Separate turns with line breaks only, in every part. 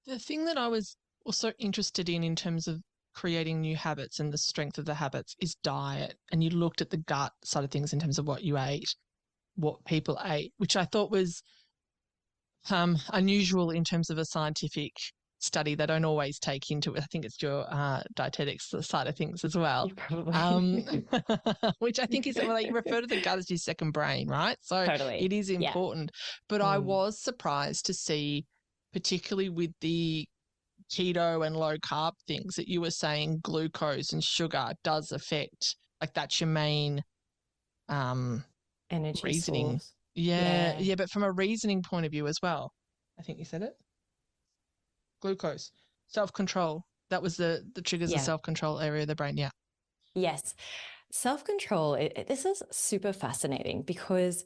The thing that I was also interested in terms of creating new habits and the strength of the habits is diet. And you looked at the gut side of things in terms of what you ate, what people ate, which I thought was unusual in terms of a scientific study. They don't always take into it. I think it's your dietetics side of things as well.
You probably
Which I think is, well, you refer to the gut as your second brain, right? So
totally.
it is
Yeah.
important. But I was surprised to see, particularly with the keto and low carb things, that you were saying glucose and sugar does affect, like that's your main
Energy
reasoning.
source.
Yeah,
Yeah.
yeah, but from a reasoning point of view as well. I think you said it. Glucose, self-control. That was the triggers, the
Yeah.
self-control area of the brain. Yeah.
Yes. Self-control, this is super fascinating because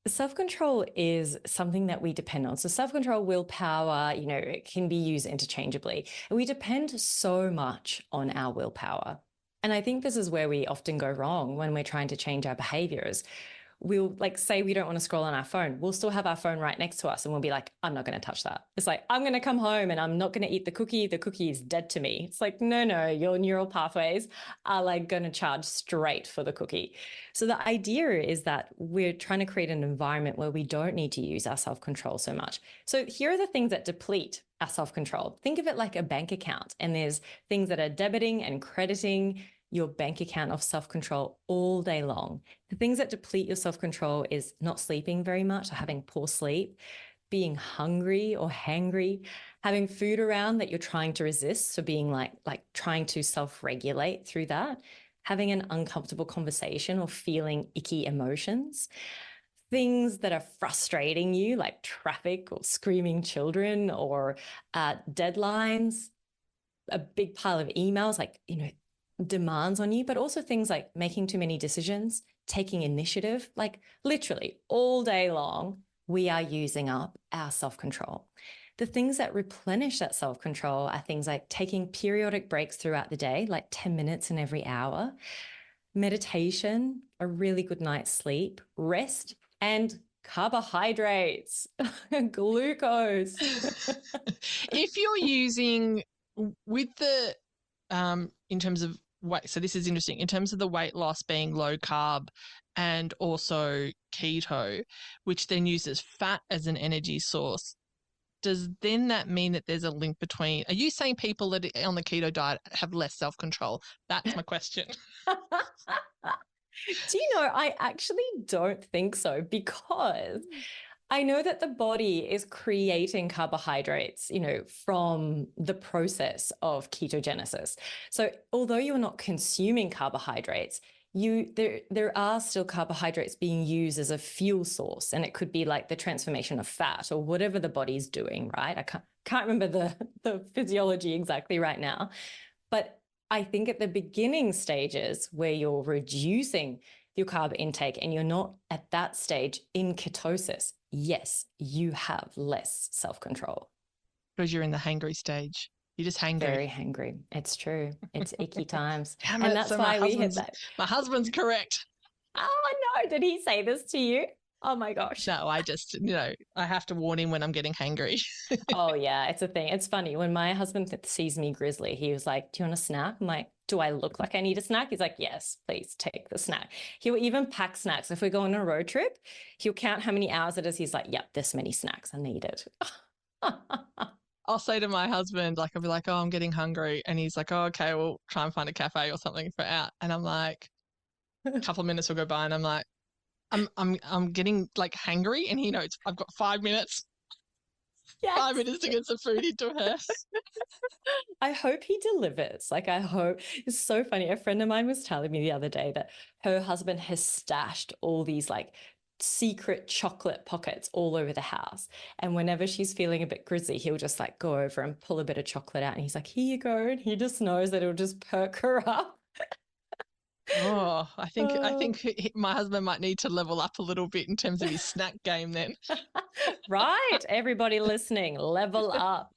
self-control is something that we depend on. So self-control, willpower, it can be used interchangeably. And we depend so much on our willpower. And I think this is where we often go wrong when we're trying to change our behaviors. We'll say we don't want to scroll on our phone. We'll still have our phone right next to us and we'll be like, I'm not going to touch that. It's like, I'm going to come home and I'm not going to eat the cookie. The cookie is dead to me. It's like, no, your neural pathways are going to charge straight for the cookie. So the idea is that we're trying to create an environment where we don't need to use our self-control so much. So here are the things that deplete our self-control. Think of it like a bank account, and there's things that are debiting and crediting your bank account of self-control all day long. The things that deplete your self-control is not sleeping very much or having poor sleep, being hungry or hangry, having food around that you're trying to resist, so being like trying to self-regulate through that, having an uncomfortable conversation or feeling icky emotions, things that are frustrating you like traffic or screaming children or deadlines, a big pile of emails demands on you, but also things like making too many decisions, taking initiative, like literally all day long, we are using up our self-control. The things that replenish that self-control are things like taking periodic breaks throughout the day, like 10 minutes in every hour, meditation, a really good night's sleep, rest, and carbohydrates, glucose.
If you're using with the in terms of weight, so this is interesting, in terms of the weight loss being low carb and also keto, which then uses fat as an energy source, does then that mean that there's a link between, are you saying people that are on the keto diet have less self-control? That's my question.
Do you know, I actually don't think so, because I know that the body is creating carbohydrates, from the process of ketogenesis. So although you're not consuming carbohydrates, there are still carbohydrates being used as a fuel source, and it could be like the transformation of fat or whatever the body's doing, right? I can't remember the physiology exactly right now, but I think at the beginning stages where you're reducing your carb intake and you're not at that stage in ketosis, yes, you have less self-control.
Because you're in the hangry stage. You're just hangry.
Very hangry. It's true. It's icky times.
Damn
And
it.
that's
So
why we hit that.
my husband's correct.
Oh, no. Did he say this to you? Oh, my gosh.
No, I just, I have to warn him when I'm getting hangry.
Oh, yeah. It's a thing. It's funny. When my husband sees me grizzly, he was like, do you want a snack? I'm like, do I look like I need a snack? He's like, yes, please take the snack. He'll even pack snacks. If we go on a road trip, he'll count how many hours it is. He's like, yep, this many snacks. I need it.
I'll say to my husband, I'll be like, oh, I'm getting hungry. And he's like, oh, okay, we'll try and find a cafe or something for out. And I'm like, a couple of minutes will go by and I'm like, I'm getting hangry. And he knows I've got 5 minutes.
Yes.
5 minutes to get some food into her.
I hope he delivers. I hope. It's so funny. A friend of mine was telling me the other day that her husband has stashed all these secret chocolate pockets all over the house. And whenever she's feeling a bit grizzly, he'll just go over and pull a bit of chocolate out. And he's like, here you go. And he just knows that it'll just perk her up.
Oh, I think my husband might need to level up a little bit in terms of his snack game then.
Right. Everybody listening, level up.